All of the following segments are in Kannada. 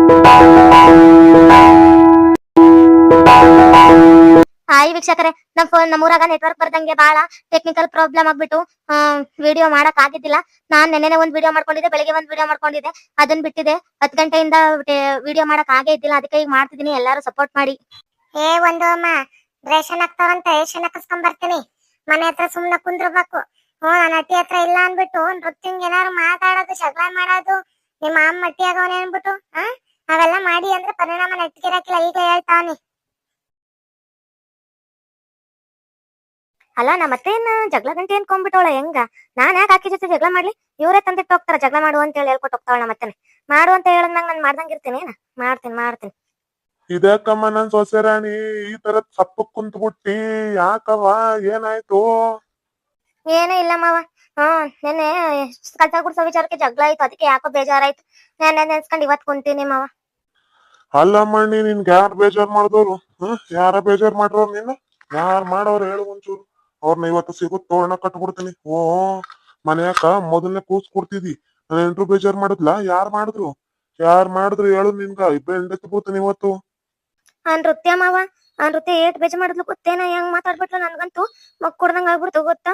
ಹಾಯ್ ವೀಕ್ಷಕರೇ, ನಮ್ ಫೋನ್ ನಮ್ಮೂರಾಗ ನೆಟ್ವರ್ಕ್ ಬರ್ದಂಗೆ ಬಹಳ ಟೆಕ್ನಿಕಲ್ ಪ್ರಾಬ್ಲಮ್ ಆಗ್ಬಿಟ್ಟು ವಿಡಿಯೋ ಮಾಡಕ್ ಆಗಿದ್ದಿಲ್ಲ. ನಾನ್ ನೆನ್ನೆನೆ ಒಂದ್ ವಿಡಿಯೋ ಮಾಡ್ಕೊಂಡಿದ್ದೆ, ಬೆಳಿಗ್ಗೆ ಒಂದ್ ವಿಡಿಯೋ ಮಾಡ್ಕೊಂಡಿದ್ದೆ, ಅದನ್ನ ಬಿಟ್ಟಿದೆ. 10 ಗಂಟೆಯಿಂದ ವಿಡಿಯೋ ಮಾಡಕ್ ಆಗೇ ಇದ್ದಿಲ್ಲ. ಅದಕ್ಕೆ ಈಗ ಮಾಡ್ತಿದೀನಿ, ಎಲ್ಲಾರು ಸಪೋರ್ಟ್ ಮಾಡಿ. ಒಂದು ಅಮ್ಮ ರೇಷನ್ ಹಾಕ್ತಾವಂತ ರೇಷನ್ ಹಾಕಿಸ್ಕೊಂಡ್ ಬರ್ತೀನಿ. ಮನೆ ಹತ್ರ ಸುಮ್ನೆ ಕುಂದ್ರಬೇಕು. ನನ್ನ ಅಟ್ಟಿ ಹತ್ರ ಇಲ್ಲ ಅನ್ಬಿಟ್ಟು ನೃತ್ಯಂಗ್ ಏನಾರು ಮಾತಾಡೋದು, ಜಗಳ ಮಾಡೋದು, ನಿಮ್ಮ ಅಮ್ಮ ಮಟ್ಟಿ ಆಗವನೆ ಅನ್ಬಿಟ್ಟು ಅವೆಲ್ಲ ಮಾಡಿ ಅಂದ್ರೆ ಪರಿಣಾಮ ನೆಟ್ಗಿರಕ್ಕಿಲ್ಲ. ಈಗ ಹೇಳ್ತಾವನಿ. ಅಲ್ಲ, ನಮ್ಮತ್ತೇನ್ ಜಗಳ ಗಂಟೆ ಅನ್ಕೊಂಡ್ಬಿಟ್ಟವಳ ಹೆಂಗ? ನಾನ್ ಯಾಕೆ ಆಕಿ ಜೊತೆ ಜಗಳ ಮಾಡ್ಲಿ? ಇವರೇ ತಂದಿಟ್ಟು ಹೋಗ್ತಾರ ಜಗಳ ಮಾಡು ಅಂತ ಹೇಳಿ ಹೇಳ್ಕೊಟ್ಟು ಹೋಗ್ತಾವಳ. ನಮ್ಮತ್ತೇನೆ ಮಾಡು ಅಂತ ಹೇಳದ್ನಂಗ ನಾನ್ ಮಾಡ್ದಂಗ ಇರ್ತೀನಿ. ಮಾಡ್ತೀನಿ. ಇದಕ್ಕಮ್ಮ ನನ್ ಸೊಸೆ ರಾಣಿ ಈ ತರ ಸಪ್ಪಕ್ ಕುಂತ್ಬಿಟ್ಟಿ? ಯಾಕವ್ವ, ಏನಾಯ್ತು? ಏನೂ ಇಲ್ಲ ಮಾವ. ನೆನ್ನೆ ಕಸ ಗುಡ್ಸೋ ವಿಚಾರಕ್ಕೆ ಜಗಳ ಆಯ್ತು, ಅದಕ್ಕೆ ಯಾಕೋ ಬೇಜಾರಾಯ್ತು. ನೆನ್ನೆ ನೆನ್ಸ್ಕೊಂಡ್ ಇವತ್ ಕುಂತೀನಿ ಮಾವ. ಅಲ್ಲಮ್ಮಣ್ಣಿ, ನಿನ್ಗೆ ಯಾರು ಬೇಜಾರ್ ಮಾಡಿದವ್ರು? ಯಾರ ಬೇಜಾರ್ ಮಾಡ್ರವ್ರು? ನೀನು ಯಾರ್ ಮಾಡೋರು ಹೇಳು ಒಂಚೂರು. ಅವ್ರನ್ನ ಇವತ್ತು ಸಿಗುತ್ ತೋರಣ ಕಟ್ಬಿಡ್ತೀನಿ. ಮನ್ಯಾಕ ಮೊದಲನೇ ಕೂಸ್ ಕೊಡ್ತಿದಿ, ನನ್ನ ಎಂಟ್ರು ಬೇಜಾರ್ ಮಾಡಿದ್ಲ? ಯಾರ್ ಮಾಡಿದ್ರು ಹೇಳು. ನಿನ್ಗ ಬೆಂಡೆತ್ತಿ ಬಿಡ್ತೀನಿ ಇವತ್ತು. ಆ ನೃತ್ಯ ಮಾವ, ಆ ನೃತ್ಯ ಏಟ್ ಬೇಜ ಮಾಡಿದ್ಲು ಗೊತ್ತೇನ? ಹೆಂಗ್ ಮಾತಾಡ್ಬಿಟ್ಲು ನನ್ಗಂತೂ ಮಕ್ಕಳ್ದಂಗ ಆಗ್ಬಿಡ್ತು ಗೊತ್ತಾ.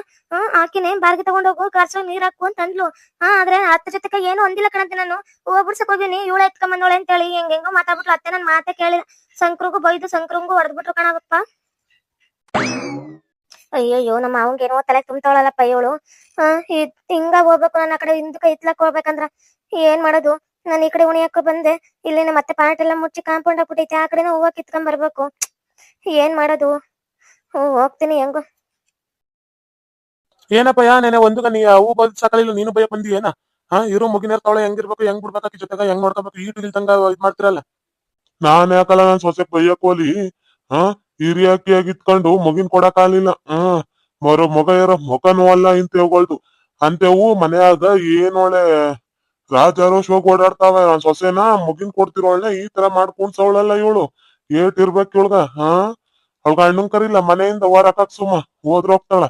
ಆಕಿನೇ ಬಾರ್ಗಿ ತಗೊಂಡೋಗು, ಕಾರ್ಸೋ ನೀರ್ ಹಾಕು ಅಂತ ಅಂದ್ಲು. ಆದ್ರೆ ಅತ್ತ ಜೊತೆಗೆ ಏನು ಅಂದಿಲ್ಲ ಕಣಂತೆ. ನಾನು ಹೂವ ಬಿಡ್ಸಕ್ ಹೋಗಿನಿ, ಇವಳ ಎತ್ಕೊಂಬಂದೋಳೆ ಅಂತೇಳಿ ಹೆಂಗೋ ಮಾತಾಡ್ಬಿಟ್ಲು. ಅತ್ತೆ ನನ್ ಮಾತೆ ಕೇಳಿಲ್ಲ. ಸಂಕ್ರಿಗೂ ಬೈದು ಸಂಕ್ರಂಗೂ ಹೊಡೆದ್ಬಿಟ್ರು ಕಣಾಗಪ್ಪ. ಅಯ್ಯಯ್ಯೋ, ನಮ್ಮ ಅವಂಗೇನೋ ತಲೆ ತುಂಬ್ತಾವಳಲ್ಲಪ್ಪ ಇವಳು. ಹಿಂಗ ಹೋಗ್ಬೇಕು, ನನ್ನ ಕಡೆ ಹಿಂದಕ್ಕೆ ಇತ್ಲಕ್ ಹೋಗ್ಬೇಕಂದ್ರ ಏನ್ ಮಾಡೋದು? ನಾನು ಈ ಕಡೆ ಉಣಿಯಕ್ಕ ಬಂದೆ, ಇಲ್ಲಿನ ಮತ್ತೆ ಪಾರ್ಟ್ ಎಲ್ಲ ಮುಚ್ಚಿ ಕಾಂಪೌಂಡ್ ಹಾಕ್ಬಿಟ್ಟೈತೆ. ಆ ಕಡೆನ ಹೂವ ಕಿತ್ಕೊಂಡ್ ಬರ್ಬೇಕು. ಏನ್ ಮಾಡೋದು? ಹೋಗ್ತೀನಿ ಹೆಂಗೋ. ಏನಪ್ಪ ನೆನೆ ಒಂದು ನೀ ಹೂ ಬಂದ್ ಸಾಕಲಿಲ್ಲ, ನೀನು ಭಯ ಬಂದಿ ಏನ? ಇರೋ ಮುಗಿನಿರ್ತಾವಳೆ, ಹೆಂಗಿರ್ಬೇಕು, ಹೆಂಗ್ ಬಿಡ್ಬೇಕಾಕಿ ಜೊತೆಗ, ಹೆಂಗ್ ನೋಡ್ಕೋಬೇಕು, ಈಟಿಲ್ತಂಗ ಇದ್ ಮಾಡ್ತಿರಲ್ಲ. ನಾನ್ ಯಾಕಲ್ಲ ನನ್ ಸೊಸೆ ಬೈಯಕ್ ಹೋಲಿ? ಹಿರಿಯಾಕಿಯಾಗಿ ಇತ್ಕೊಂಡು ಮಗಿನ್ ಕೊಡಕ್ ಆಗ್ಲಿಲ್ಲ. ಮಗ ಇರೋ ಮೊಗನೂ ಅಲ್ಲ ಇಂತೇವ್ಗಳ್ದು. ಅಂತೇವು ಮನ್ಯಾಗ ಏನೊಳೆ ರಾಜಾರೋಷ್ ಹೋಗಿ ಓಡಾಡ್ತಾವ. ನನ್ ಸೊಸೆನ ಮಗಿನ್ ಕೊಡ್ತಿರೋಳ್ನ ಈ ತರ ಮಾಡ್ಕೊಂಡ್ಸವಳಲ್ಲ ಇವಳು. ಏಟ್ ಇರ್ಬೇಕ್ ಇವಳ್ಗ? ಅವಳ್ಗ ಅಣ್ಣನ್ ಕರಿಲ್ಲ, ಮನೆಯಿಂದ ಹೊರಕಾಕ್ ಸುಮ್ಮ ಹೋದ್ರ ಹೋಗ್ತಾಳ.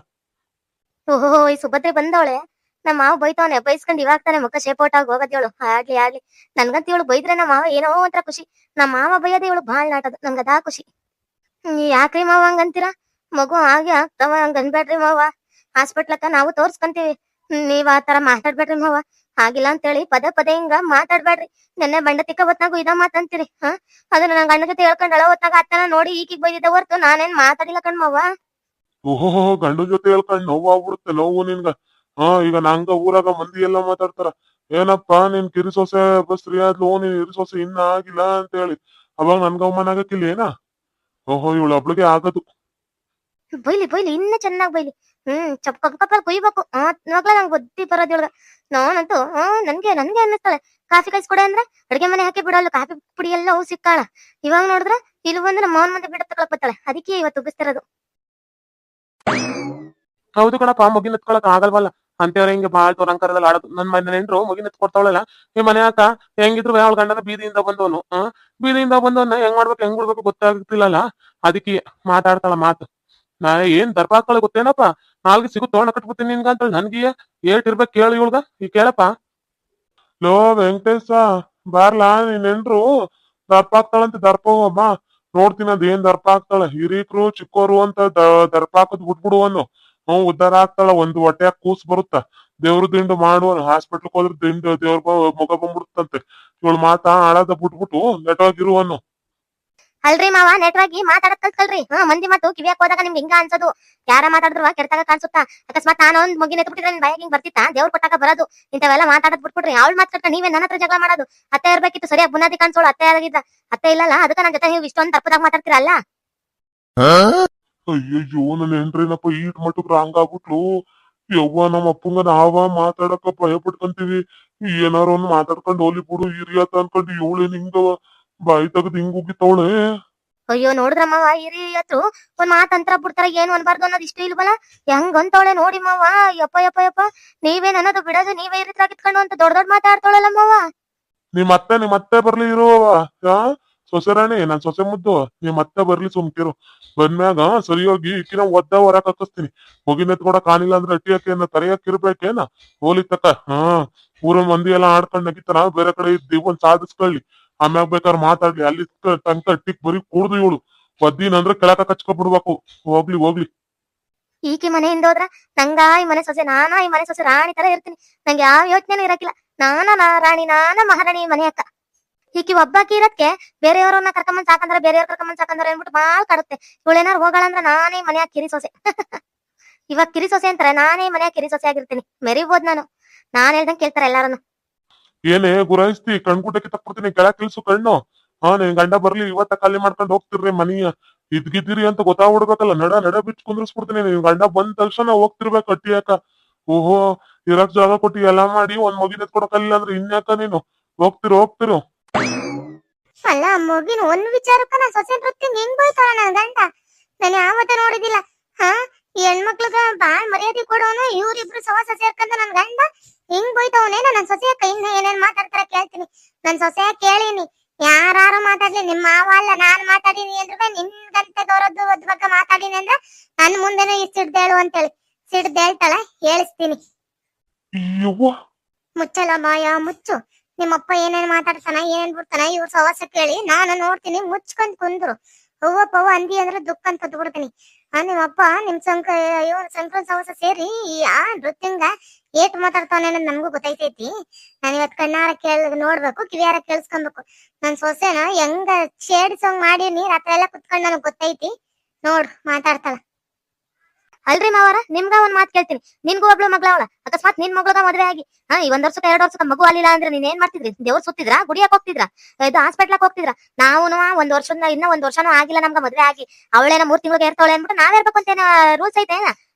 ಓಹೋ, ಈ ಸುಭದ್ರೆ ಬಂದವಳೆ. ನಮ್ಮ ಮಾವ ಬೈತಾವನೆ, ಬೈಸ್ಕೊಂಡ್ ಇವಾಗ ತಾನೆ ಮುಖ ಶೇಪೋಟ್ ಆಗಿ ಹೋಗೋದ್. ಆಗ್ಲಿ ನನ್ಗಂತ ಇವಳು ಬೈದ್ರೆ ನಮ್ಮ ಮಾವ ಏನೋ ಒಂಥರ ಖುಷಿ. ನಮ್ಮ ಮಾವ ಬೈಯೋದೇ ಇವಳು ಬಾಳ್ ನಾಟದು, ನಂಗದಾ ಖುಷಿ. ಯಾಕ್ರಿ ಮಾವ ಹಂಗಂತೀರ? ಮಗು ಹಾಗೆ ಆಗ್ತಾವ, ಹಂಗ ಅನ್ಬೇಡ್ರಿ ಮಾವ. ಹಾಸ್ಪಿಟ್ಲಕ್ಕ ನಾವು ತೋರ್ಸ್ಕೊಂತೀವಿ, ನೀವ್ ಆ ತರ ಮಾತಾಡ್ಬೇಡ್ರಿ ಮಾವ. ಆಗಿಲ್ಲ ಅಂತೇಳಿ ಪದೇ ಹಿಂಗ ಮಾತಾಡ್ಬೇಡ್ರಿ. ನೆನ್ನೆ ಬಂಡ ತಿಕ್ಕ ಹೊತ್ನಾಗು ಇದ ಮಾತಂತೀರಿ. ಅದನ್ನ ನಂಗ ಅಣ್ಣ ಜೊತೆ ಹೇಳ್ಕೊಂಡ್ ಅಳ ಹೊತ್ನಾಗ ಅತ್ತನ ನೋಡಿ ಈಗಿಗ್ ಬೈದಿದ್ದ ಹೊರ್ತು ನಾನೇನ್ ಮಾತಾಡಿಲ್ಲ ಕಣ್ಮವ್ವ. ಓಹೋ, ಗಂಡು ಜೊತೆ ಹೇಳ್ಕೊಂಡ್ ನೋವು ಆಗ್ಬಿಡುತ್ತೆ. ನೋವು ನಿನ್ಗ. ಈಗ ನಂಗ ಊರಾಗ ಮಂದಿ ಎಲ್ಲ ಮಾತಾಡ್ತಾರ, ಏನಪ್ಪಾ ನಿನ್ ಕಿರಿ ಸೊಸೆ ಬಸ್ರಿ ಆದ್ಲು, ನೀನ್ ಹಿರಿ ಸೊಸೆ ಇನ್ನ ಆಗಿಲ್ಲ ಅಂತ ಹೇಳಿ. ಅವಾಗ ನನ್ಗ ಅವಮಾನ ಆಗಕ್ಕಿಲ್ಲ ಏನ? ಓಹೋ, ಇವಳು ಒಬ್ಳಿಗೆ ಆಗದು. ಬೈಲಿ ಇನ್ನ ಚೆನ್ನಾಗ್ ಬೈಲಿ. ಕಪ್ಪಲ್ ಕುಯ್ಬೇಕು. ನೋಗ್ಲ ನಂಗೆ ಬುದ್ಧಿ ಬರೋದಿಲ್ಗ. ನಾನಂತೂ ನನ್ಗೆ ಅನ್ನಿಸ್ತಾಳೆ. ಕಾಫಿ ಕಾಯಿಸ್ಕೊಡೆ ಅಂದ್ರೆ ಅಡ್ಗೆ ಮನೆ ಹಾಕಿ ಬಿಡಲ್ಲ, ಕಾಫಿ ಪುಡಿ ಎಲ್ಲ ಅವು ಸಿಕ್ಕಾಳ. ಇವಾಗ ನೋಡಿದ್ರೆ ಇಲ್ಲಿ ಬಂದು ನಮ್ಮ ಮಾವನ್ ಮುಂದೆ ಬಿಡ ತಗೊಳಕ್ ಬರ್ತಾಳೆ. ಅದಕ್ಕೆ ಇವತ್ತು ಉಗಿಸ್ತಿರೋದು. ಹೌದು ಕಣಪ್ಪ, ಮಗಿನ ಎತ್ಕೊಳಕ್ ಆಗಲ್ವಲ್ಲ ಅಂತೇವ್ರ ಹಿಂಗೆ ಬಾಳ್ ತೋರಂಕರದಲ್ಲಿ ಆಡೋದು. ನನ್ ಮನೆ ನೆಂಟ್ರು ಮಗಿನ ಎತ್ಕೊಡ್ತಾವಳಲ್ಲ, ಈ ಮನೆ ಆಕ ಹೆಂಗಿದ್ರು ಅವಳ ಗಂಡನ ಬೀದಿಯಿಂದ ಬಂದವನು. ಬೀದಿಯಿಂದ ಬಂದವನ್ನ ಹೆಂಗ್ ಮಾಡ್ಬೇಕು ಹೆಂಗ್ ಬಿಡ್ಬೇಕು ಗೊತ್ತಾಗ್ತಿಲ್ಲಲ್ಲ. ಅದಕ್ಕೆ ಮಾತಾಡ್ತಾಳ ಮಾತು. ನಾ ಏನ್ ದರ್ಪ ಹಾಕ್ತಾಳೆ ಗೊತ್ತೇನಪ್ಪ? ನಾಲ್ಗೆ ಸಿಗು ತೋರಣ ಕಟ್ಬಿಡ್ತೀನಿ ನಿನ್ಗ ಅಂತ. ನನ್ಗೆ ಏಟ್ ಇರ್ಬೇಕು ಕೇಳು ಇವಳ್ಗ. ಈ ಕೇಳಪ್ಪ, ಲೋ ವೆಂಕಟೇಶ, ಬಾರ್ಲಾ ನೀನ್ ನೆಂಟ್ರು ದರ್ಪ ಹಾಕ್ತಾಳಂತ. ದರ್ಪ ಬಾ ನೋಡ್ತೀನಿ ಅದ್ ಏನ್ ದರ್ಪ ಹಾಕ್ತಾಳೆ. ಹಿರೀಕರು ಚಿಕ್ಕೋರು ಅಂತ ದರ್ಪ ಹಾಕದ್ ಬಿಟ್ಬಿಡುವನು. ಉದ್ದಾರ ಆಗ್ತಾಳ. ಒಂದು ಹೊಟ್ಯಾಗ ಕೂಸ್ ಬರುತ್ತ. ದೇವ್ರ ದಿಂಡು ಮಾಡುವನು. ಹಾಸ್ಪಿಟ್ಲ್ಕ್ ಹೋದ್ರೆ ದೇವ್ರ ಮುಖ ಬಂದ್ಬಿಡುತ್ತಂತೆ. ಇವಳು ಮಾತಾ ಆಡೋದ ಬಿಟ್ಬಿಟ್ಟು ನೆಟ್ಟವಾಗಿರುವನು. ಅಲ್ರಿ ಮಾವ, ನೆಟ್ವಾಗಿ ಮಾತಾಡಕ್ ಕಲ್ತ್ಕಲ್ರಿ. ಮಂದಿ ಮಾತು ಕಿವಿಯಾಕ್ ಹೋದಾಗ ನಿಮ್ಗೆ ಹಿಂಗ ಅನ್ಸೋದು. ಯಾರ ಮಾತಾಡಿದ್ರು ಕೆಡ್ತಾಗ ಕಾಣಿಸುತ್ತಾ? ಅಕಸ್ಮಾತ್ ನಾನು ಒಂದ್ ಮಗಿನ ಎತ್ಬಿಟ್ಟಿದ್ರೆ ನಿನ್ ಬಾಯಿಗೆ ಹಿಂಗ್ ಬರ್ತಿತ್ತಾ? ದೇವ್ರ ಕೊಟ್ಟಾಗ ಬರೋದು. ಇಂಥವೆಲ್ಲ ಮಾತಾಡದ್ ಬಿಟ್ಬಿಟ್ರಿ. ಅವಳು ಮಾತಾಡ್ತಾ ನೀವೇ ನನ್ನ ಹತ್ರ ಜಗಳ ಮಾಡೋದು. ಅತ್ತೆ ಇರ್ಬೇಕಿತ್ತು ಸರಿಯಾಗಿ ಬುನಾದಿ ಕಾಣಿಸೋಳು. ಅತ್ತೆ ಆಗಿದ್ದ. ಅತ್ತೆ ಇಲ್ಲಲ್ಲ, ಅದಕ್ಕೆ ನನ್ನ ಜೊತೆ ನೀವು ಇಷ್ಟೊಂದು ತಪ್ಪದಾಗ ಮಾತಾಡ್ತೀರಲ್ಲ. ಅಯ್ಯಯ್ಯೋ, ನನ್ನ ಹೆಂಡ್ರೇನಪ್ಪ ಈಟ್ ಮಟ್ಟಕ್ ರಾಂಗ್ ಆಗ್ಬಿಟ್ಲು. ಯವ್ವ, ನಮ್ಮ ಅಪ್ಪಂಗ ನಾವ ಮಾತಾಡಕ ಭಯ ಪಟ್ಕೊಂತೀವಿ. ಏನಾರ ಒಂದ್ ಮಾತಾಡ್ಕೊಂಡ್ ಹೋಲಿ ಬಿಡು ಹಿರಿಯತ ಅನ್ಕೊಂಡು ಇವಳೇನ್ ಹಿಂಗ ಬಾಯಿ ತೆಗ್ದ್ ಹಿಂಗ್ ಉಗಿತಾವಳೆ. ಅಯ್ಯೋ, ನೋಡಿದ್ರ ಮಾವ, ಹಿರಿಯತ್ತು ಒಂದ್ ಮಾತಂತ್ರ ಬಿಡ್ತಾರ, ಏನು ಅನ್ಬಾರ್ದು ಅನ್ನೋದು ಇಷ್ಟ ಇಲ್ವಲ್ಲ. ಹೆಂಗ್ ಅಂತವಳೆ ನೋಡಿ ಮಾವ. ಯಪ್ಪ ನೀವೇನ್ ಅನ್ನೋದು ಬಿಡೋದು, ನೀವೇ ಈ ರೀತಿ ಕಿತ್ಕೊಂಡು ಅಂತ ದೊಡ್ಡ ಮಾತಾಡ್ತಾಳಲ್ಲ ಮಾವ. ನಿಮ್ ಅತ್ತೆ ಬರ್ಲಿ ಇರುವವ. ಸೊಸೆರಾಣಿ, ನನ್ ಸೊಸೆ ಮುದ್ದು, ನಿಮ್ ಅತ್ತೆ ಬರ್ಲಿ ಸುಮ್ಕಿರು. ಬಂದ್ಮ್ಯಾಗ ಸರಿಯೋಗಿ ಈಕಿನ ಒದ್ದ ಹೊರಕ್ ಹಾಕಿಸ್ತೀನಿ. ಮಗಿನೆತ್ಕೊಡ ಕಾಣಿಲ್ಲ ಅಂದ್ರೆ ಅಟ್ಟಿಯಕ್ಕೇನ ತರೆಯಕ್ ಇರ್ಬೇಕೇನ? ಹೋಲಿ ತಕ. ಊರ ಮಂದಿ ಎಲ್ಲಾ ಆಡ್ಕೊಂಡ್ ನಗಿತಾರ, ಬೇರೆ ಕಡೆ ಇದ್ದು ಒಂದ್ ಸಾಧಿಸ್ಕೊಳ್ಳಿ. ಆಮ್ಯಾಗ ಬೇಕಾದ್ರೆ ಮಾತಾಡ್ಲಿ ಅಲ್ಲಿ ತನಕ ಟಿಕ್ ಬರೀ ಕೂಡ್ದು ಇವಳು ಒದ್ದಿನ ಅಂದ್ರೆ ಕೆಳಕ ಕಚ್ಕೊಬಿಡ್ಬೇಕು. ಹೋಗ್ಲಿ ಹೋಗ್ಲಿ. ಈಕಿ ಮನೆಯಿಂದ ಹೋದ್ರ ನಂಗ ಈ ಮನೆ ಸೊಸೆ ನಾನಾ ಈ ಮನೆ ಸೊಸೆ ರಾಣಿ ತರ ಇರ್ತೀನಿ. ನಂಗೆ ಯಾವ ಯೋಚನೆ ಇರಕಿಲ್ಲ. ರಾಣಿ ಮಹಾರಾಣಿ ಈ ಮನೆ ಅಕ್ಕ. ಈಕಿ ಒಬ್ಬಾಕಿ ಇರಕ್ಕೆ ಬೇರೆಯವ್ರನ್ನ ಕರ್ಕೊಂಬಂದ್ ಸಾಕಂದ್ರ ಬೇರೆಯವ್ರ ಕರ್ಕೊಂಬಂದ್ ಸಾಕಂದ್ರ ಏನ್ಬಿಟ್ಟು ಬಾಳ್ ಕಾಡುತ್ತೆ. ಇವಳೇನಾರು ಹೋಗಳಂದ್ರ ನಾನೇ ಮನೆಯಾಗ ಕಿರಿ ಸೊಸೆ. ಇವಾಗ ಕಿರಿ ಸೊಸೆ ಅಂತಾರೆ, ನಾನೇ ಮನೆಯಾಗ ಕಿರಿ ಸೊಸೆ ಆಗಿರ್ತೀನಿ. ಮೆರಿಬೋದು ನಾನ್ ಹೇಳ್ದಂಗ್ ಕೇಳ್ತಾರೆ ಎಲ್ಲಾರನ್ನು. ಏನೇ ಗುರಾಯಿಸ್ತಿ ಕಣ್ಗುಟಕ್ಕೆ ತಕ್ಬಿಡ್ತೀನಿ ಕೆಳಕ್ ಇಳ್ಸು ಕಣ್ಣು. ನಿನ್ ಗಂಡ ಬರ್ಲಿ ಇವತ್ತ ಖಾಲಿ ಮಾಡ್ಕೊಂಡು ಹೋಗ್ತಿರ್ರಿ ಮನಿಯ ಇದ್ಗಿದ್ದೀರಿ ಅಂತ ಗೊತ್ತಾಗ್ಬಿಡ್ಬೇಕಲ್ಲ. ನಡ ಬಿಚ್ಚ ಕುಂದ್ರಿಸ್ಬಿಡ್ತೀನಿ. ನಿನ್ ಗಂಡ ಬಂದ ತಕ್ಷಣ ಹೋಗ್ತಿರ್ಬೇಕು ಅಟ್ಟಿಯಾಕ. ಓಹೋ ಇರಕ್ ಜಾಗ ಕೊಟ್ಟಿ ಎಲ್ಲಾ ಮಾಡಿ ಒಂದ್ ಮಗಿನ ಎತ್ಕೊಡಕಲ್ಲ ಅಂದ್ರೆ ಇನ್ಯಾಕ ನೀನು ಹೋಗ್ತಿರು. ಅಲ್ಲ ಮಗಿನ ಒಂದ್ ವಿಚಾರಕ್ಕ ನಾ ಸೊಸೆ ನೃತ್ಯ ಹೆಂಗ್ ಬೈತಾಳ ನನ್ ಗಂಡ. ನಾನು ಯಾವತ್ತ ನೋಡಿದಿಲ್ಲ. ಈ ಹೆಣ್ಮಕ್ಳಗ ಬಾಳ್ ಮರ್ಯಾದೆ ಕೊಡೋನು. ಇವ್ರಿಬ್ರು ಸವಾಸ ಸೇರ್ಕೊಂಡ ನನ್ ಗಂಡ ಹಿಂಗ್ ಬೈತಾವನೇ. ನನ್ ಸೊಸೆಯಕ್ಕ ಇನ್ನ ಏನೇನ್ ಮಾತಾಡ್ತಾರ ಕೇಳ್ತೀನಿ. ನನ್ ಸೊಸೆಯ ಕೇಳೀನಿ. ಯಾರು ಮಾತಾಡ್ಲಿ, ನಿಮ್ಮ ಮಾವ ಅಲ್ಲ ನಾನ್ ಮಾತಾಡೀನಿ ಅಂದ್ರೆ ನಿನ್ಗಂತೆ ಗೌರವದ್ದು ಒದ್ ಬಗ್ಗೆ ಮಾತಾಡೀನಿ ಅಂದ್ರೆ ನನ್ ಮುಂದೆನೆ ಈ ಸಿಡ್ದೇಳು ಅಂತೇಳಿ ಸಿಡ್ದೇಳ್ತಾಳ. ಹೇಳಿಸ್ತೀನಿ. ಮುಚ್ಚಲ ಮಾಯ ಮುಚ್ಚು. ನಿಮ್ಮಪ್ಪ ಏನೇನ್ ಮಾತಾಡ್ತಾನ ಏನೇನ್ ಬಿಡ್ತಾನ ಇವ್ರ ಸವಾಸ ಕೇಳಿ ನಾನು ನೋಡ್ತೀನಿ. ಮುಚ್ಕೊಂಡ್ ಕುಂದ್ರು ಅವ್ವ ಪವ್ವ ಅಂದಿ ಅಂದ್ರೆ ದುಃಖ ಅಂತ ಬಿಡ್ತೀನಿ. ನಿಮ್ಮಪ್ಪ ನಿಮ್ ಸಂಕ್ರನ್ ಸವಾಸ ಸೇರಿ ಆ ನೃತ್ಯಂಗ ಏಟ್ ಮಾತಾಡ್ತಾನೆ ಅನ್ನೋದು ನಮಗೂ ಗೊತ್ತೈತೈತಿ. ನಾನು ಇವತ್ ಕಣ್ಣಾರ ನೋಡ್ಬೇಕು, ಕಿವಿಯಾರ ಕೇಳಿಸ್ಕೊಬೇಕು. ನನ್ ಸೊಸೆನ ಹೆಂಗ ಶೇಡ್ಸಂಗ್ ಮಾಡೀನಿ ರಾತ್ರಿ ಎಲ್ಲ ಕುತ್ಕೊಂಡ್ ನನಗ್ ಗೊತ್ತೈತಿ. ನೋಡ್ ಮಾತಾಡ್ತಾಳ. ಅಲ್ರಿ ಮಾವಾರ, ನಿಮ್ಗ ಒಂದ್ ಮಾತ್ ಕೇಳ್ತೀನಿ. ನಿನ್ಗೂ ಒಬ್ಳು ಮಗಳ ಅವಳ. ಅಕಸ್ಮಾತ್ ನಿನ್ ಮಗಳಗ ಮದ್ವೆ ಆಗಿ ಈ 1 ವರ್ಷಕ್ಕ 2 ವರ್ಷಕ್ಕ ಮಗು ಅಲ್ಲಿಲ್ಲ ಅಂದ್ರೆ ನೀನ್ ಏನ್ ಮಾಡ್ತಿದ್ರಿ? ದೇವ್ರ ಸುತ್ತಿದ್ರಾ? ಗುಡಿಯಾಕ್ ಹೋಗ್ತಿದ್ರ? ಇದು ಹಾಸ್ಪಿಟ್ಲಕ್ ಹೋಗ್ತಿದ್ರ? ನಾವು 1 ವರ್ಷದ ಇನ್ನ 1 ವರ್ಷನೂ ಆಗಿಲ್ಲ ನಮ್ಗ ಮದ್ವೆ ಆಗಿ. ಅವಳೇನ 3 ತಿಂಗಳಿಗೆ ಇರ್ತಾವಳೆ ಅನ್ಬಿಟ್ಟು ನಾವೇರ್ಬೇಕು ಅಂತೇನ ರೂಲ್ಸ್ ಐತೇನ?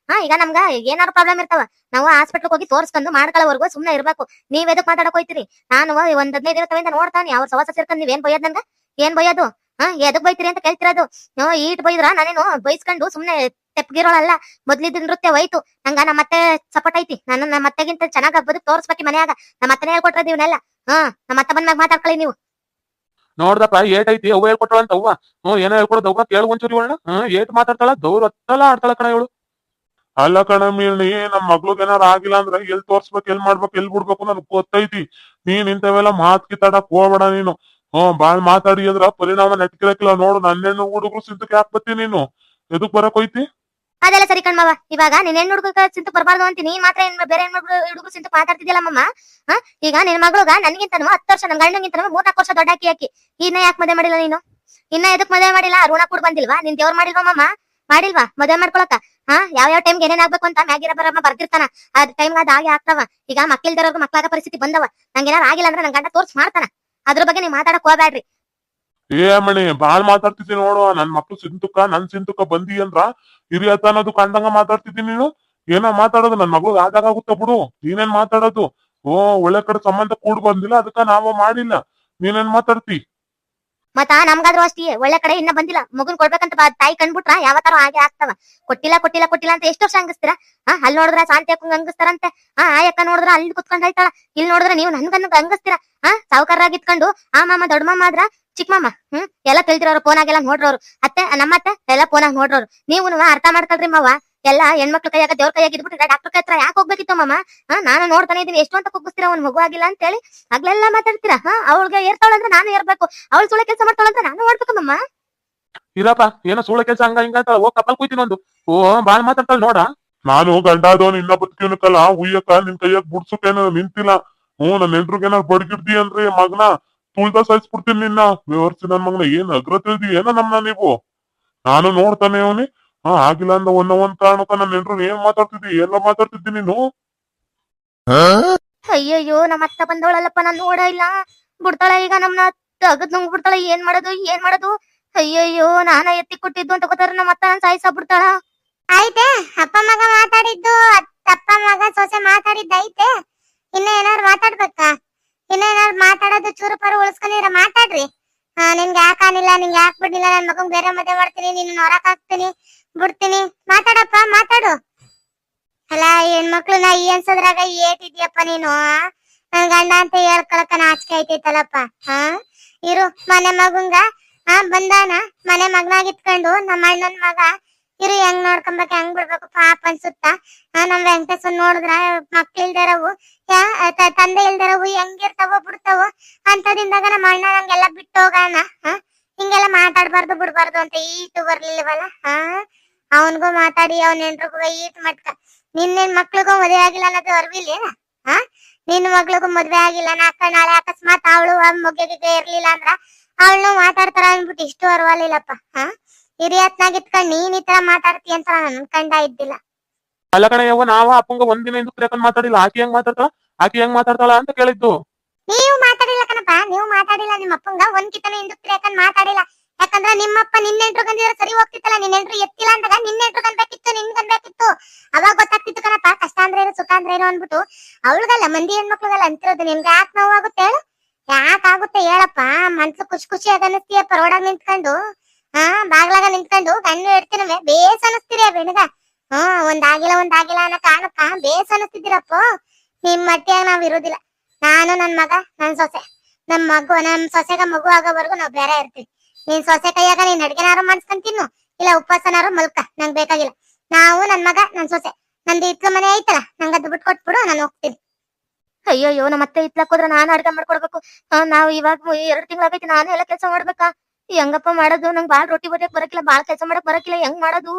ಈಗ ನಮ್ಗ ಏನಾರು ಪ್ರಾಬ್ಲಮ್ ಇರ್ತಾವ, ನಾವು ಹಾಸ್ಪಿಟ್ಲ್ ಹೋಗಿ ತೋರ್ಸ್ಕೊಂಡು ಮಾಡ್ಕೊಳ್ಳೋವರೆಗೂ ಸುಮ್ನೆ ಇರ್ಬೇಕು. ನೀವ್ ಎದಕ್ ಮಾತಾಡಕ್ ಹೋಯ್ತಿರಿ? ನಾನು ಒಂದ್ 15 ದಿನದಿಂದ ನೋಡ್ತಾನೆ ಅವ್ರ ಸವಾಸ ಸೇರ್ಕೊಂಡ್ ನೀವ್ ಏನ್ ಬೈಯೋದ್ ನಂಗ? ಏನ್ ಬೈಯೋದು? ಎದಕ್ ಬೈತಿರಿ ಅಂತ ಕೇಳ್ತಿರೋದು. ಈಟ್ ಬೈದ್ರ ನಾನೇನು ಬೈಸ್ಕೊಂಡು ಸುಮ್ನೆ ತೆಪ್ಗಿರೋಳಲ್ಲ. ಮೊದ್ಲಿದ್ದ ನೃತ್ಯ ಹೋಯ್ತು. ನಂಗ ನಮ್ಮ ಅತ್ತೆ ಸಪೋರ್ಟ್ ಐತಿ. ನಾನು ನಮ್ಮ ಅತ್ತೆಗಿಂತ ಚೆನ್ನಾಗ್ ಬದುಕ್ ತೋರ್ಸ್ಬೇಕಿ ಮನ್ಯಾಗ. ನಮ್ಮ ಅತ್ತನೇ ಹೇಳ್ಕೊಟ್ರದ್ ಇವನ್ನೆಲ್ಲ. ನಮ್ಮ ಅತ್ತ ಬಂದ್ಮ್ಯಾಗ ಮಾತಾಡ್ಕೊಳ್ಳಿ ನೀವು. ನೋಡ್ದಪ್ಪ ಏಟ್ ಐತಿ ಅವ್ವ ಹೇಳ್ಕೊಟ್ಟಳ ಅಂತ ಅವ್ವ. ಏನೋ ಹೇಳ್ಕೊಡೋದು ಅವ್ವ ಕೇಳು ಒಂಚೂರಿ ಇವಳನ್ನ. ಏಟ್ ಮಾತಾಡ್ತಾಳ ದೌರ್ ಹೊತ್ತಲ್ಲ ಆಡ್ತಾಳ ಕಣ ಇವಳು. ಅಲ್ಲ ಕಣ ಮೀರ್ಣಿ, ನಮ್ ಮಗ್ಳಿಗೆ ಏನಾರ ಆಗಿಲ್ಲ ಅಂದ್ರೆ ಎಲ್ ತೋರ್ಸ್ಬೇಕು ಎಲ್ ಮಾಡ್ಬೇಕು ಎಲ್ ಬಿಡ್ಬೇಕು ನನ್ಗ್ ಗೊತ್ತೈತಿ. ನೀನ್ ಇಂಥವೆಲ್ಲ ಮಾತ್ ಕಿತ್ತಾಡಕ್ ಹೋಗ್ಬೇಡ ನೀನು. ಬಾಳ್ ಮಾತಾಡಿ ಅಂದ್ರ ಪರಿಣಾಮ ನೆಟ್ಕಿರಕಿಲ್ಲ. ನೋಡು ನನ್ನೆಣ್ಣು ಹುಡುಗರು ಸಿಂತಕ್ಕೆ ಯಾಕೆ ಬತ್ತಿ ನೀನು? ಎದಕ್ ಬರಕ್ ಹೋಯ್ತಿ? ಅದೆಲ್ಲ ಸರಿ ಕಣ್ಮವ. ಇವಾಗ ನೀನ್ ಹೆಣ್ಣು ಹುಡುಗ ಚಿಂತ ಬರಬಾರ್ದು ಅಂತ ನೀನ್ ಮಾತ್ರ ಬೇರೆ ಹುಡುಗರು ಚಿಂತ ಮಾತಾಡ್ತಿದ್ಯಲ್ಲಮ್ಮ. ಈಗ ನಿನ್ ಮಗ್ಳುಗ ನನ್ಗಿಂತನೂ 10 ವರ್ಷ, ನನ್ ಗಂಡಂಗಿಂತನೂ 3-4 ವರ್ಷ ದೊಡ್ಡ ಹಾಕಿ ಇನ್ನ ಯಾಕೆ ಮದುವೆ ಮಾಡಿಲ್ಲ ನೀನು? ಇನ್ನ ಎದಕ್ ಮದುವೆ ಮಾಡಿಲ್ಲ? ಋಣ ಕೂಡ ಬಂದಿಲ್ವಾ? ನಿನ್ ದೇವ್ರ ಮಾಡಿಲ್ವಮ್ಮ? ಮಾಡಿಲ್ವಾ ಮದುವೆ ಮಾಡ್ಕೊಳಕ? ಯಾವ ಟೈಮ್ಗೆ ಏನೇನ್ ಆಗ್ಬೇಕು ಅಂತ ಮ್ಯಾಗಿರ ಬರಮ್ಮ ಬರ್ದಿರ್ತಾನ. ಅದ್ ಟೈಮ್ಗೆ ಅದ್ ಆಗಿ ಆಗ್ತಾವ. ಈಗ ಮಕ್ಕಿಲ್ದಿರೋರ್ಗು ಮಕ್ಳಾಗ ಪರಿಸ್ಥಿತಿ ಬಂದವ. ನಂಗೇನಾರ ಆಗಿಲ್ಲ ಅಂದ್ರೆ ನನ್ ಗಂಡ ತೋರ್ಸ್ ಮಾಡ್ತಾನ. ಅದ್ರ ಬಗ್ಗೆ ನೀವ್ ಮಾತಾಡಕ್ ಹೋಗ್ಬ್ಯಾಡ್ರಿ. ಮಣಿ ಬಾಳ್ ಮಾತಾಡ್ತಿದ್ದಿ ನೋಡು. ನನ್ ಮಕ್ಳು ನನ್ ಸಿಂತುಕ ಬಂದಿ ಅಂದ್ರ ಹಿರಿಯತ ಅನ್ನೋದು ಕಂಡಂಗ ಮಾತಾಡ್ತಿದ್ದೀನಿ ನೀನು. ಏನೋ ಮಾತಾಡೋದು ನನ್ ಮಗಳು ಆದಾಗುತ್ತ ಬಿಡು. ನೀನೇನ್ ಮಾತಾಡೋದು? ಒಳ್ಳೆ ಕಡೆ ಸಂಬಂಧ ಕೂಡ್ ಬಂದಿಲ್ಲ ಅದಕ್ಕ ನಾವು ಮಾಡಿಲ್ಲ. ನೀನೇನ್ ಮಾತಾಡ್ತಿ? ಮತ್ತ ನಮ್ಗಾದ್ರೂ ಅಷ್ಟೇ ಒಳ್ಳೆ ಕಡೆ ಇನ್ನ ಬಂದಿಲ್ಲ. ಮಗುನ್ ಕೊಡ್ಬೇಕಂತ ತಾಯಿ ಕಂಡ್ಬಿಟ್ರ ಯಾವತ್ತಾರ ಹಾಗೆ ಆಗ್ತಾವ. ಕೊಟ್ಟಿಲ್ಲ ಅಂತ ಎಷ್ಟು ವರ್ಷ ಹಂಗಸ್ತೀರಾ? ಅಲ್ಲಿ ನೋಡಿದ್ರ ಶಾಂತಿ ಅಕ್ಕಂಗ್ ಹಂಗಸ್ತಾರಂತೆ. ಆಯಕ್ಕ ನೋಡಿದ್ರ ಅಲ್ಲಿ ಕುತ್ಕೊಂಡ್ ಹೇಳ್ತಾಳ. ಇಲ್ಲಿ ನೋಡಿದ್ರ ನೀವು ನನ್ಗನ್ನ ಹಂಗಸ್ತೀರಾ? ಸಾವುಕಾರಾಗಿ ಇಟ್ಕೊಂಡು ಮಾಮ ದೊಡ್ಡ ಮಾಮ ಆದ್ರ ಚಿಕ್ಕ ಮಾಮ ಎಲ್ಲ ತಿಳಿದಿರೋರು. ಫೋನಾಗೆಲ್ಲ ನೋಡ್ರೋರು. ನಮ್ಮತ್ತೆ ಎಲ್ಲ ಫೋನಾಗ ನೋಡ್ರೋರು. ನೀವು ಅರ್ಥ ಮಾಡ್ಕೊಳ್ರಿ ಮಾವ. ಎಲ್ಲ ಹೆಣ್ಮಕ್ಳ ಕೈಯಾಗ ದೇವ್ರ ಕೈಯಾಗ ಇದ್ಬಿಟ್ರೆ ಡಾಕ್ಟರ್ ಕೈ ಹತ್ರ ಯಾಕೆ ಹೋಗ್ಬೇಕಿತ್ತು ಮಾಮ? ನಾನು ನೋಡ್ತಾನೆ ಇದೀನಿ ಎಷ್ಟು ಅಂತ ಕುಗ್ಗಿಸ್ತೀರಾ ಒಂದ್ ಮಗು ಆಗಿಲ್ಲ ಅಂತ ಹೇಳಿ. ಆಗ್ಲೆಲ್ಲ ಮಾತಾಡ್ತೀರಾ. ಅವಳಿಗೆ ಏರ್ತಾಳಂದ್ರೆ ನಾನು ಏರ್ಬೇಕು, ಅವಳು ಸುಳ್ಳೆ ಕೆಲಸ ಮಾಡ್ತಾಳಂದ್ರೆ ನಾನು ಮಾಡ್ಬೇಕು ಮಮ್ಮ. ಇರಪ್ಪ ಏನೋ ಸುಳ್ಳ ಕೆಲಸ ಹಂಗ ಹಿಂಗ ಅಂತ ಕಪಲ್ ಕೂಯ್ತೀನಿ ಒಂದು. ಬಾಳ್ ಮಾತಾಡ್ತಾಳ ನೋಡ. ನಾನು ಗಂಡಾದವನ್ ಇನ್ನ ಬದುಕಿನಕಲ್ಲ ಉಯ್ಯಕ್ಕ ನಿನ್ ಕೈಯಾಗ ಬುಡ್ಸಕ್ಕೇನ ನಿಂತಿಲ್ಲ. ನನ್ ನೆಂಟ್ರಿಗೇನಾರು ಬಡ್ಗಿಡ್ದಿ ಅಂದ್ರೆ ಮಗನ ತುಳ್ದ ಸಾಯಿಸ್ಬಿಡ್ತೀನಿ ನಿನ್ನ. ವ್ಯವಸ್ಥೆ ನನ್ ಮಗನ ಏನ್ ಅಗ್ರ ತಿಳಿದಿ ಏನ ನಮ್ನ ನೀವು? ನಾನು ನೋಡ್ತಾನೆ ಅವನಿ ಆಗಿಲ್ಲ ಅಂದ ಒಂದ್ ಕಾರಣಕ್ಕ ನನ್ನ ನೆಂಟ್ರು ಏನ್ ಮಾತಾಡ್ತಿದ್ದಿ ಎಲ್ಲ ಮಾತಾಡ್ತಿದ್ದಿ ನೀನು. ಅಯ್ಯಯ್ಯೋ ನಮ್ಮ ಅತ್ತ ಬಂದವಳಲ್ಲಪ್ಪ, ನಾನ್ ನೋಡ ಇಲ್ಲ. ಬಿಡ್ತಾಳ ಈಗ ನಮ್ನ ತಗದ್ ನುಂಗ್ ಬಿಡ್ತಾಳ. ಏನ್ ಮಾಡೋದು? ಅಯ್ಯಯ್ಯೋ ನಾನ ಎತ್ತಿ ಕೊಟ್ಟಿದ್ದು ಅಂತ ಗೊತ್ತಾರ ನಮ್ಮ ಅತ್ತ ಸಾಯಿಸ ಬಿಡ್ತಾಳ. ಆಯ್ತೆ ಅಪ್ಪ ಮಗ ಮಾತಾಡಿದ್ದು, ಅಪ್ಪ ಮಗ ಸೊಸೆ ಮಾತಾಡಿದ್ದೈತೆ. ಇನ್ನ ಏನಾರು ಮಾತಾಡ್ಬೇಕಾ? ಇನ್ನ ಏನಾರು ಮಾತಾಡೋದು ಚೂರು ಪರು ಉಳಿಸ್ಕೊಂಡಿರ ಮಾತಾಡ್ರಿ. ನಿನ್ಗೆ ಯಾಕಾನಿಲ್ಲ, ನಿಂಗೆ ಯಾಕೆ ಬಿಡ್ಲಿಲ್ಲ, ನನ್ ಮಗನ್ ಬೇರೆ ಮದುವೆ ಮಾಡ್ತೀನಿ, ನಿನ್ನ ಹೊರಕ್ ಹಾಕ್ತೀನಿ, ಬಿಡ್ತೀನಿ. ಮಾತಾಡಪ್ಪ ಮಾತಾಡು. ಅಲ್ಲ ಹೆಣ್ಮಕ್ಳು ನಾ ಈ ಅನ್ಸೋದ್ರಾಗ ಏಟಿದ್ಯಪ್ಪ ನೀನು? ನನ್ ಗಂಡ ಅಂತ ಹೇಳ್ಕೊಳಕ ನಾಚಿಕೆ ಐತೈತಲ್ಲಪ್ಪ. ಇರು ಮನೆ ಮಗಂಗ ಬಂದಾನ ಮನೆ ಮಗನಾಗಿತ್ಕೊಂಡು ನಮ್ಮ ಅಣ್ಣನ್ ಮಗ ಇವ್ರು ಹೆಂಗ್ ನೋಡ್ಕೊಂಬೇಕು ಹೆಂಗ್ ಬಿಡ್ಬೇಕು ಪಾಪ ಅನ್ಸುತ್ತ. ನಮ್ ವೆಂಕಟೇಶನ್ ನೋಡಿದ್ರ ಮಕ್ಳು ಇಲ್ದಿರವು ತಂದೆ ಇಲ್ದಿರವು ಹೆಂಗಿರ್ತಾವೋ ಬಿಡ್ತಾವೋ ಅಂತದಿಂದಾಗ ನಮ್ಮ ಅಣ್ಣ ನಂಗೆಲ್ಲ ಬಿಟ್ಟು ಹೋಗೋಣ ಹಿಂಗೆಲ್ಲ ಮಾತಾಡ್ಬಾರ್ದು ಬಿಡ್ಬಾರ್ದು ಅಂತ ಈಟು ಬರ್ಲಿಲ್ವಲ್ಲ. ಅವನ್ಗೂ ಮಾತಾಡಿ ಅವನ ಹೆಂಡ್ರಿಗೂ ಈಟ್ ಮಟ್ಕ ನಿನ್ನೇನ್ ಮಕ್ಳಿಗೂ ಮದ್ವೆ ಆಗಿಲ್ಲ ಅನ್ನೋದು ಅರ್ವಿಲ್ಲ. ನಿನ್ ಮಗ್ಳಿಗೂ ಮದ್ವೆ ಆಗಿಲ್ಲ ನಾಳೆ ಅಕಸ್ಮಾತ್ ಅವಳು ಮೊಗ್ಗೆಗೆ ಇರ್ಲಿಲ್ಲ ಅಂದ್ರ ಅವಳನ್ನು ಮಾತಾಡ್ತಾರ ಅನ್ಬಿಟ್ಟು ಇಷ್ಟು ಅರ್ವಲಿಲ್ಲಪ್ಪ. ಹಿರಿಯತ್ನಾಗ ಇಟ್ಕೊಂಡ್ ನೀನ್ ಈ ತರ ಮಾತಾಡ್ತಿ ಅಂತ ನಾನು ಅನ್ಕೊಂಡ ಇದ್ದಿಲ್ಲ. ಅಲ್ಲ ಕಣ ಯವ್ವ, ನಾವ ಅಪ್ಪಂಗ ಒಂದಿನ ಹಿಂದಕ್ಕೆ ಯಾಕಂದ್ ಮಾತಾಡಿಲ್ಲ. ಆಕಿ ಹೆಂಗ್ ಮಾತಾಡ್ತಾಳ ಅಂತ ಕೇಳಿದ್ದು. ನೀವು ಮಾತಾಡಿಲ್ಲ ಕಣಪ್ಪ, ನೀವು ಮಾತಾಡಿಲ್ಲ. ನಿಮ್ಮ ಅಪ್ಪಂಗ ಒಂದ್ ಕಿತನ ಹಿಂದಕ್ಕೆ ಯಾಕಂದ್ ಮಾತಾಡಿಲ್ಲ. ಯಾಕಂದ್ರ ನಿಮ್ಮಪ್ಪ ನಿನ್ನೆಂಟ್ರು ಗಂದಿರ ಸರಿ ಹೋಗ್ತಿತ್ತಲ್ಲ, ನಿನ್ನೆಂಟ್ರು ಎತ್ತಿಲ್ಲ ಅಂದಾಗ ನಿನ್ನೆಂಟ್ರು ಗನ್ಬೇಕಿತ್ತು ನಿನ್ಗನ್ಬೇಕಿತ್ತು. ಅವಾಗ ಗೊತ್ತಾಗ್ತಿತ್ತು ಕಣಪ್ಪ ಕಷ್ಟ ಅಂದ್ರೆ ಏನು ಸುಖ ಅಂದ್ರೆ ಏನು ಅನ್ಬಿಟ್ಟು. ಅವಳಿಗಲ್ಲ ಮಂದಿ ಹೆಣ್ಮಕ್ಳಿಗಲ್ಲ ಅಂತಿರೋದು. ನಿಮ್ಗೆ ಯಾಕೆ ನೋವಾಗುತ್ತೆ ಹೇಳು? ಯಾಕಾಗುತ್ತೆ ಹೇಳಪ್ಪ? ಮನ್ಸು ಖುಷಿಯಾಗಿ ಅನಿಸ್ತೀಯಪ್ಪ ರೋಡಾಗ ನಿಂತ್ಕೊಂಡು ಬಾಗ್ಲಾಗ ನಿಂತ್ಕೊಂಡು ಕಣ್ಣು ಇಡ್ತೀನವೆ ಬೇಸ್ ಅನಿಸ್ತೀರಿ ಬೆಣಗ. ಒಂದಾಗಿಲ್ಲ ಅನ್ನೋ ಕಾರಣಕ್ಕ ಬೇಸ್ ಅನಿಸ್ತಿದ್ದೀರಪ್ಪ. ನಿಮ್ ಮಟ್ಟಿಯಾಗ ನಾವ್ ಇರೋದಿಲ್ಲ. ನಾನು ನನ್ ಮಗ ನನ್ ಸೊಸೆ ನಮ್ ಸೊಸೆಗ ಮಗು ಆಗೋವರೆಗೂ ನಾವ್ ಬೇರೆ ಇರ್ತೀವಿ. ನೀನ್ ಸೊಸೆ ಕೈಯಾಗ ನೀನ್ ಅಡ್ಗೆನಾರು ಮಾಡ್ಸ್ಕೊಂಡ್ ತಿನ್ನು, ಇಲ್ಲ ಉಪವಾಸನಾರು ಮಲ್ಕ, ನಂಗ್ ಬೇಕಾಗಿಲ್ಲ. ನಾವು ನನ್ ಮಗ ನನ್ ಸೊಸೆ ನಂದು ಇಟ್ಲ ಮನೆ ಐತಲ್ಲ, ನಂಗದ್ದು ಬಿಟ್ಟು ಕೊಟ್ಬಿಡು, ನಾನು ಹೋಗ್ತೀನಿ. ಅಯ್ಯೋ ನಮ್ಮ ಅತ್ತೆ ಇತ್ಲಾಕ್ ಹೋದ್ರೆ ನಾನು ಅಡ್ಗೆ ಮಾಡ್ಕೊಡ್ಬೇಕು. ನಾವ್ ಇವಾಗ 2 ತಿಂಗಳಾಗೈತಿ ನಾನು ಎಲ್ಲ ಕೆಲಸ ಮಾಡ್ಬೇಕಾ? ಹೆಂಗಪ್ಪ ಮಾಡೋದು? ನಂಗ್ ಬಾಳ್ ರೊಟ್ಟಿ ಬಡಿಯಕ್ ಬರಕಿಲ್ಲ, ಬಾಳ್ ಕೆಲಸ ಮಾಡಕ್ ಬರಕಿಲ್ಲ, ಹೆಂಗ್ ಮಾಡೋದು?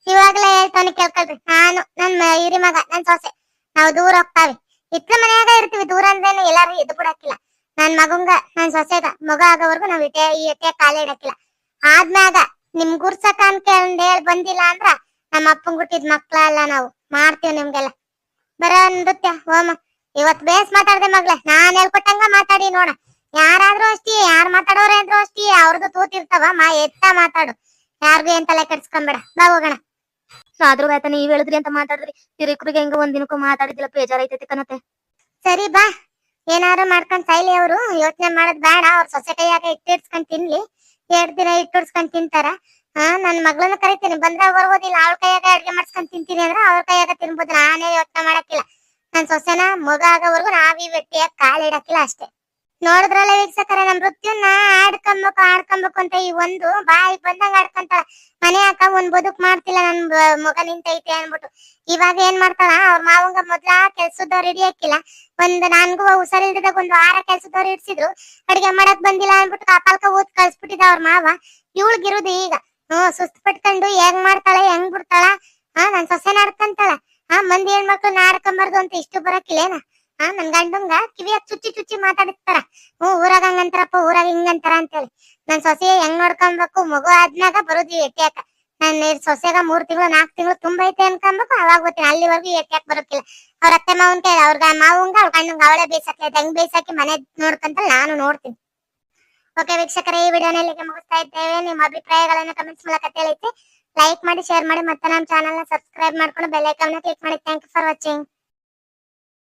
ಇವಾಗ್ಲೇ ಹೇಳ್ತಾನೆ ಕೇಳ್ಕೊಳ್ರಿ. ನಾನು ನನ್ ಹಿರಿ ಮಗ ನನ್ ಸೊಸೆ ನಾವು ದೂರ ಹೋಗ್ತಾವಿ. ಇಟ್ಲ ಮನೆಯಾಗ ಇರ್ತೀವಿ. ದೂರ ಅಂದ್ರೇನು ಎಲ್ಲಾರು ಎದ್ದು ಬಿಡಾಕಿಲ್ಲ. ನನ್ ಮಗಂಗ ನನ್ ಸೊಸೆಗ ಮಗ ಆಗೋವರೆಗೂ ನಾವ್ ಈ ಎಟ್ಟೆ ಕಾಲೇ ಇಡಕಿಲ್ಲ. ಆದ್ಮ್ಯಾಗ ನಿಮ್ ಗುರ್ಸಕ ಅನ್ಕೊಂಡ್ ಹೇಳ್ ಬಂದಿಲ್ಲ ಅಂದ್ರ ನಮ್ಮ ಅಪ್ಪಂಗ್ ಹುಟ್ಟಿದ್ ಮಕ್ಳ ಅಲ್ಲ ನಾವು ಮಾಡ್ತೀವಿ ನಿಮ್ಗೆಲ್ಲ. ಬರ ನೃತ್ಯ ಹೋಮ ಇವತ್ ಬೇಸ್ ಮಾತಾಡ್ದೆ ಮಗ್ಳೆ, ನಾನ್ ಹೇಳ್ಕೊಟ್ಟಂಗ ಮಾತಾಡಿ ನೋಡ. ಯಾರಾದ್ರೂ ಅಷ್ಟೇ, ಯಾರ್ ಮಾತಾಡೋರ ಅಂದ್ರೂ ಅಷ್ಟೇ, ಅವ್ರದ್ದು ತೂತಿರ್ತಾವ ಎತ್ತ ಮಾತಾಡು. ಯಾರಿಗೂ ಏನ್ ತಲೆ ಕೆಡ್ಸ್ಕೊಂಬೇಡ. ಬಾ ಹೋಗೋಣ. ಆದ್ರೂ ಆಯ್ತ ನೀವ್ ಹೇಳಿದ್ರಿ ಅಂತ ಮಾತಾಡಿದ್ರಿ. ಹಿರಿಕರಿಗೆ ಹೆಂಗ ಒಂದಿನಕ್ಕೂ ಮಾತಾಡಿದಿಲ್ಲ, ಬೇಜಾರೈತೈತಿ ಕಣತೆ. ಸರಿ ಬಾ, ಏನಾರು ಮಾಡ್ಕೊಂಡ್ ಸೈಲಿ. ಅವ್ರು ಯೋಚನೆ ಮಾಡೋದ್ ಬೇಡ. ಅವ್ರ ಸೊಸೆ ಕೈಯಾಗ ಇಟ್ಟಿಡ್ಸ್ಕೊಂಡ್ ತಿನ್ಲಿ. 2 ದಿನ ಇಟ್ಟಿಡ್ಸ್ಕೊಂಡ್ ತಿಂತಾರ. ನನ್ ಮಗಳನ್ನ ಕರಿತೀನಿ, ಬಂದ್ರ ಬರ್ಬೋದಿಲ್ಲ. ಅವ್ಳ ಕೈಯಾಗ ಅಡ್ಗೆ ಮಾಡ್ಸ್ಕೊಂಡ್ ತಿಂತೀನಿ ಅಂದ್ರ ಅವ್ರ ಕೈಯಾಗ ತಿನ್ಬೋದು. ನಾನೇ ಯೋಚನೆ ಮಾಡಕ್ಕಿಲ್ಲ. ನನ್ ಸೊಸೆನ ಮಗ ಆಗೋವರೆಗೂ ನಾವ್ ಈ ಬೆಟ್ಟಿಯಾಗ ಕಾಲಿಡಕ್ಕಿಲ್ಲ ಅಷ್ಟೇ. ನೋಡಿದ್ರಲ್ಲ ವೀಕ್ಷಕರೇ, ನಮ್ ಮೃತ್ಯುನ ಆಡ್ಕೊಂಬೇಕು ಅಂತ ಈ ಒಂದು ಬಾಯಿ ಬಂದಂಗ ಆಡ್ಕೊಂತಾಳ. ಮನೆ ಹಾಕ ಒಂದ್ ಬದುಕ್ ಮಾಡ್ತಿಲ್ಲ ನನ್ ಮಗ ನಿಂತೈತೆ ಅನ್ಬಿಟ್ಟು. ಇವಾಗ ಏನ್ ಮಾಡ್ತಾಳ, ಅವ್ರ ಮಾವಂಗ ಮೊದ್ಲ ಕೆಲ್ಸದವ್ರು ಹಿಡಿಯಕ್ಕಿಲ್ಲ. ನನ್ಗೂ ಹುಷಾರಿಲ್ದಾಗ 1 ವಾರ ಕೆಲ್ಸದವ್ರು ಇಡ್ಸಿದ್ರು. ಅಡ್ಗೆ ಮಾಡಕ್ ಬಂದಿಲ್ಲ ಅನ್ಬಿಟ್ಟು ಕಾಪಾಲ್ಕ ಊದ್ ಕಳ್ಸ್ಬಿಟ್ಟಿದ ಅವ್ರ ಮಾವ. ಇವಳ್ಗಿರುದು ಈಗ ಸುಸ್ತ್ ಪಟ್ಕೊಂಡು ಹೆಂಗ್ ಮಾಡ್ತಾಳೆ ಹೆಂಗ್ ಬಿಡ್ತಾಳ. ನನ್ ಸೊಸೆ ನಾಡ್ಕಂತಾಳ. ಮಂದಿ ಹೆಣ್ಮಕ್ಳು ನಾಡ್ಕೊಂಬಾರ್ದು ಅಂತ ಇಷ್ಟು ಬರಕಿಲ್ಲೇನ? ನನ್ ಗಂಡಂಗ ಕಿವಿಯಾಗ ಚುಚ್ಚಿ ಮಾತಾಡಿಸ್ತಾರ. ಊರಾಗ ಹಂಗಂತಾರಪ್ಪ, ಊರಾಗ ಹಿಂಗಂತಾರ ಅಂತೇಳಿ. ನನ್ ಸೊಸೆ ಹೆಂಗ್ ನೋಡ್ಕೊಬೇಕು, ಮಗು ಆದ್ಮ್ಯಾಗ ಬರುದಿ ಎಟ್ಯಾಕ. ನನ್ ಸೊಸೆಗ 3 ತಿಂಗಳು 4 ತಿಂಗಳು ತುಂಬೈತೆ ಅನ್ಕೊಬೇಕು, ಅವಾಗ ಗೊತ್ತೀನಿ. ಅಲ್ಲಿವರೆಗೂ ಎಟ್ಯಾಕ ಬರೋಕಿಲ್ಲ. ಅವ್ರ ಅತ್ತೆ ಮಾವನ್ ಕೈ ಅವ್ರ ಮಾವಂಗ ಅವ್ರ ಗಂಡಂಗ ಅವಳೆ ಬೇಸಾಕಿ ಹೆಂಗ್ ಬೇಸಾಕಿ ಮನೆ ನೋಡ್ಕಂತ ನಾನು ನೋಡ್ತೀನಿ. ಓಕೆ ವೀಕ್ಷಕರೇ, ಈ ವಿಡಿಯೋನ ಇಲ್ಲಿಗೆ ಮುಗಿಸ್ತಾ ಇದ್ದೇವೆ. ನಿಮ್ಮ ಅಭಿಪ್ರಾಯಗಳನ್ನ ಕಮೆಂಟ್ಸ್ ಮೂಲಕ ತಿಳಿಸಿ. ಲೈಕ್ ಮಾಡಿ, ಶೇರ್ ಮಾಡಿ, ಮತ್ತೆ ನಮ್ಮ ಚಾನೆಲ್ ನ ಸಬ್ಸ್ಕ್ರೈಬ್ ಮಾಡ್ಕೊಂಡು ಬೆಲ್ ಐಕಾನ್ ನ ಕ್ಲಿಕ್ ಮಾಡಿ. Thank you for watching.